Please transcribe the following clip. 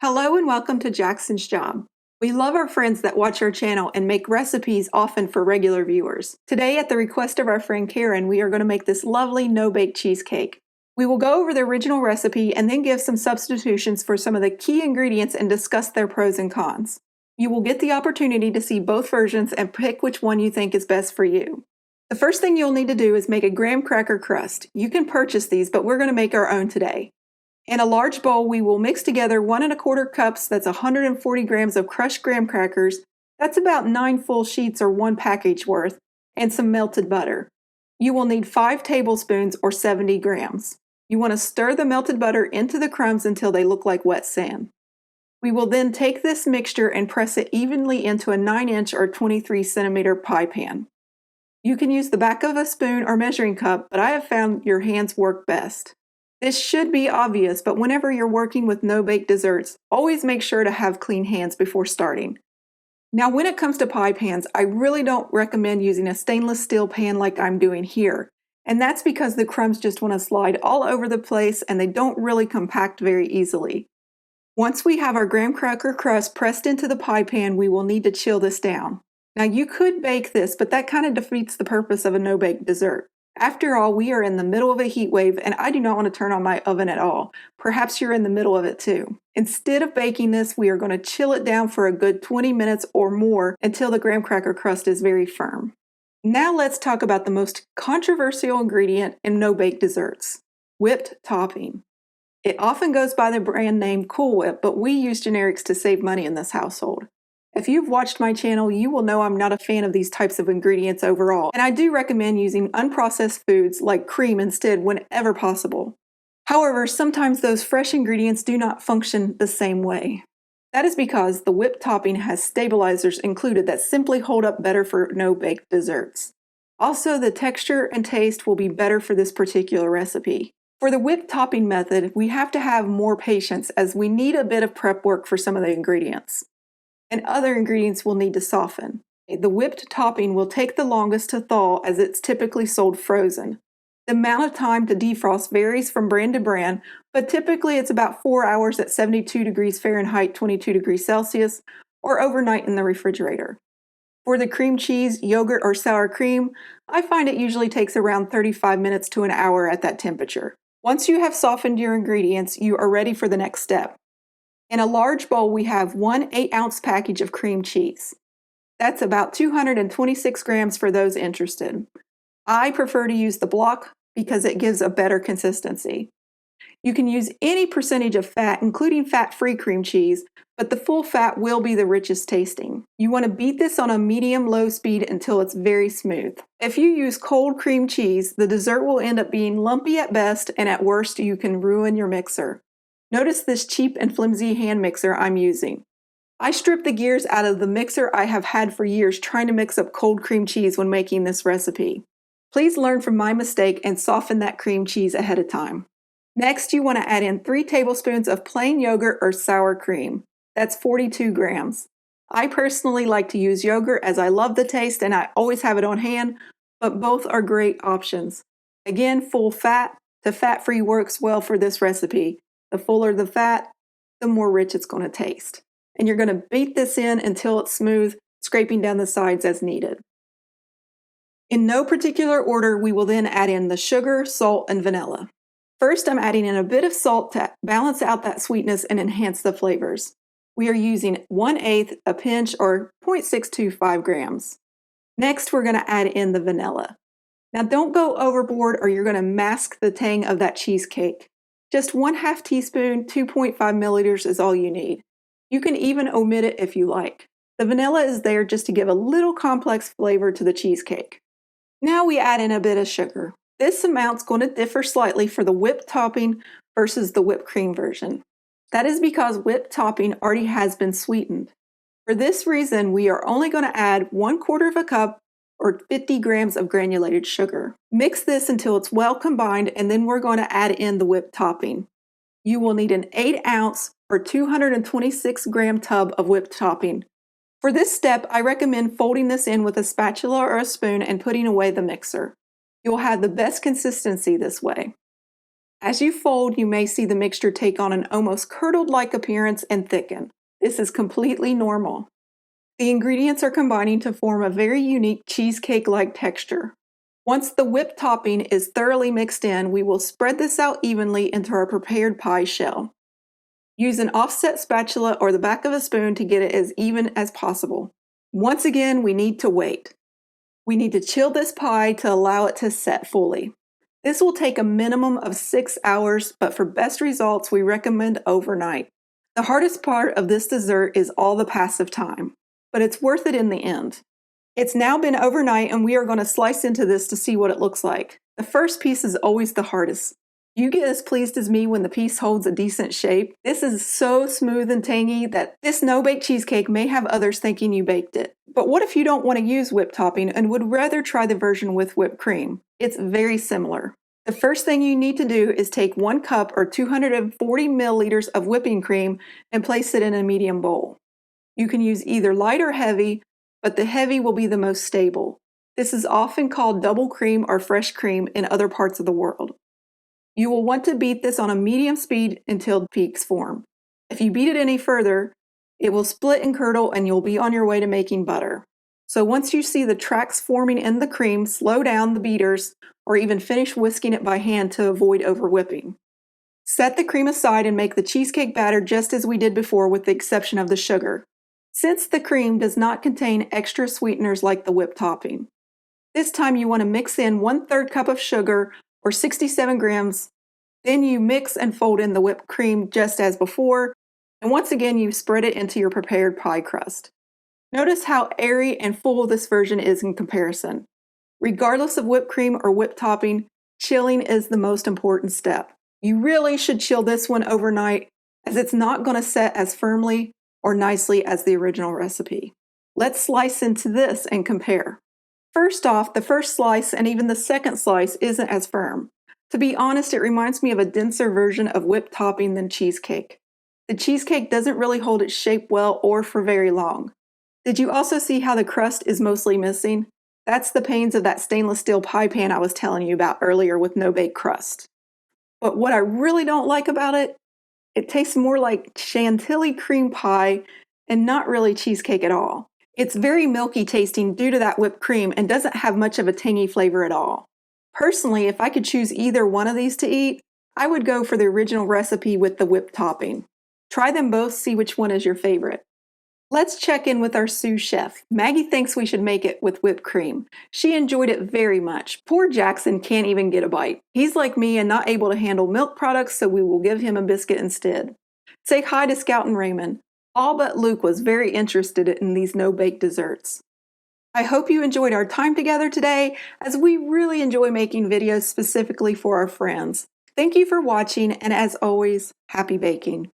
Hello and welcome to Jackson's Job. We love our friends that watch our channel and make recipes often for regular viewers. Today, at the request of our friend Karen, we are going to make this lovely no-bake cheesecake. We will go over the original recipe and then give some substitutions for some of the key ingredients and discuss their pros and cons. You will get the opportunity to see both versions and pick which one you think is best for you. The first thing you'll need to do is make a graham cracker crust. You can purchase these, but we're going to make our own today. In a large bowl, we will mix together 1 1/4 cups, that's 140 grams of crushed graham crackers, that's about 9 full sheets or 1 package worth, and some melted butter. You will need 5 tablespoons or 70 grams. You want to stir the melted butter into the crumbs until they look like wet sand. We will then take this mixture and press it evenly into a 9-inch or 23-centimeter pie pan. You can use the back of a spoon or measuring cup, but I have found your hands work best. This should be obvious, but whenever you're working with no-bake desserts, always make sure to have clean hands before starting. Now, when it comes to pie pans, I really don't recommend using a stainless steel pan like I'm doing here. And that's because the crumbs just want to slide all over the place and they don't really compact very easily. Once we have our graham cracker crust pressed into the pie pan, we will need to chill this down. Now, you could bake this, but that kind of defeats the purpose of a no-bake dessert. After all, we are in the middle of a heat wave and I do not want to turn on my oven at all. Perhaps you're in the middle of it too. Instead of baking this, we are going to chill it down for a good 20 minutes or more until the graham cracker crust is very firm. Now let's talk about the most controversial ingredient in no-bake desserts, whipped topping. It often goes by the brand name Cool Whip, but we use generics to save money in this household. If you've watched my channel, you will know I'm not a fan of these types of ingredients overall, and I do recommend using unprocessed foods like cream instead whenever possible. However, sometimes those fresh ingredients do not function the same way. That is because the whipped topping has stabilizers included that simply hold up better for no-bake desserts. Also, the texture and taste will be better for this particular recipe. For the whipped topping method, we have to have more patience as we need a bit of prep work for some of the ingredients. And other ingredients will need to soften. The whipped topping will take the longest to thaw as it's typically sold frozen. The amount of time to defrost varies from brand to brand, but typically it's about 4 hours at 72 degrees Fahrenheit, 22 degrees Celsius, or overnight in the refrigerator. For the cream cheese, yogurt, or sour cream, I find it usually takes around 35 minutes to an hour at that temperature. Once you have softened your ingredients, you are ready for the next step. In a large bowl, we have 1 8-ounce package of cream cheese. That's about 226 grams for those interested. I prefer to use the block because it gives a better consistency. You can use any percentage of fat, including fat-free cream cheese, but the full fat will be the richest tasting. You want to beat this on a medium-low speed until it's very smooth. If you use cold cream cheese, the dessert will end up being lumpy at best, and at worst, you can ruin your mixer. Notice this cheap and flimsy hand mixer I'm using. I stripped the gears out of the mixer I have had for years trying to mix up cold cream cheese when making this recipe. Please learn from my mistake and soften that cream cheese ahead of time. Next, you want to add in 3 tablespoons of plain yogurt or sour cream. That's 42 grams. I personally like to use yogurt as I love the taste and I always have it on hand, but both are great options. Again, full fat to fat-free works well for this recipe. The fuller the fat, the more rich it's going to taste. And you're going to beat this in until it's smooth, scraping down the sides as needed. In no particular order, we will then add in the sugar, salt, and vanilla. First, I'm adding in a bit of salt to balance out that sweetness and enhance the flavors. We are using 1/8 a pinch or 0.625 grams. Next, we're going to add in the vanilla. Now, don't go overboard or you're going to mask the tang of that cheesecake. Just 1/2 teaspoon, 2.5 milliliters is all you need. You can even omit it if you like. The vanilla is there just to give a little complex flavor to the cheesecake. Now we add in a bit of sugar. This amount's going to differ slightly for the whipped topping versus the whipped cream version. That is because whipped topping already has been sweetened. For this reason, we are only going to add 1/4 cup or 50 grams of granulated sugar. Mix this until it's well combined and then we're going to add in the whipped topping. You will need an 8-ounce or 226 gram tub of whipped topping. For this step, I recommend folding this in with a spatula or a spoon and putting away the mixer. You'll have the best consistency this way. As you fold, you may see the mixture take on an almost curdled-like appearance and thicken. This is completely normal. The ingredients are combining to form a very unique cheesecake-like texture. Once the whipped topping is thoroughly mixed in, we will spread this out evenly into our prepared pie shell. Use an offset spatula or the back of a spoon to get it as even as possible. Once again, we need to wait. We need to chill this pie to allow it to set fully. This will take a minimum of 6 hours, but for best results, we recommend overnight. The hardest part of this dessert is all the passive time, but it's worth it in the end. It's now been overnight and we are going to slice into this to see what it looks like. The first piece is always the hardest. You get as pleased as me when the piece holds a decent shape. This is so smooth and tangy that this no-bake cheesecake may have others thinking you baked it. But what if you don't want to use whipped topping and would rather try the version with whipped cream? It's very similar. The first thing you need to do is take 1 cup or 240 milliliters of whipping cream and place it in a medium bowl. You can use either light or heavy, but the heavy will be the most stable. This is often called double cream or fresh cream in other parts of the world. You will want to beat this on a medium speed until peaks form. If you beat it any further, it will split and curdle and you'll be on your way to making butter. So once you see the tracks forming in the cream, slow down the beaters or even finish whisking it by hand to avoid over whipping. Set the cream aside and make the cheesecake batter just as we did before with the exception of the sugar, since the cream does not contain extra sweeteners like the whipped topping. This time you want to mix in 1/3 cup of sugar or 67 grams. Then you mix and fold in the whipped cream just as before, and once again you spread it into your prepared pie crust. Notice how airy and full this version is in comparison. Regardless of whipped cream or whipped topping, chilling is the most important step. You really should chill this one overnight as it's not going to set as firmly or nicely as the original recipe. Let's slice into this and compare. First off, the first slice and even the second slice isn't as firm. To be honest, it reminds me of a denser version of whipped topping than cheesecake. The cheesecake doesn't really hold its shape well or for very long. Did you also see how the crust is mostly missing? That's the pains of that stainless steel pie pan I was telling you about earlier with no bake crust. But what I really don't like about it, it tastes more like chantilly cream pie and not really cheesecake at all. It's very milky tasting due to that whipped cream and doesn't have much of a tangy flavor at all. Personally, if I could choose either one of these to eat, I would go for the original recipe with the whipped topping. Try them both, see which one is your favorite. Let's check in with our sous chef. Maggie thinks we should make it with whipped cream. She enjoyed it very much. Poor Jackson can't even get a bite. He's like me and not able to handle milk products, so we will give him a biscuit instead. Say hi to Scout and Raymond. All but Luke was very interested in these no-bake desserts. I hope you enjoyed our time together today, as we really enjoy making videos specifically for our friends. Thank you for watching, and as always, happy baking.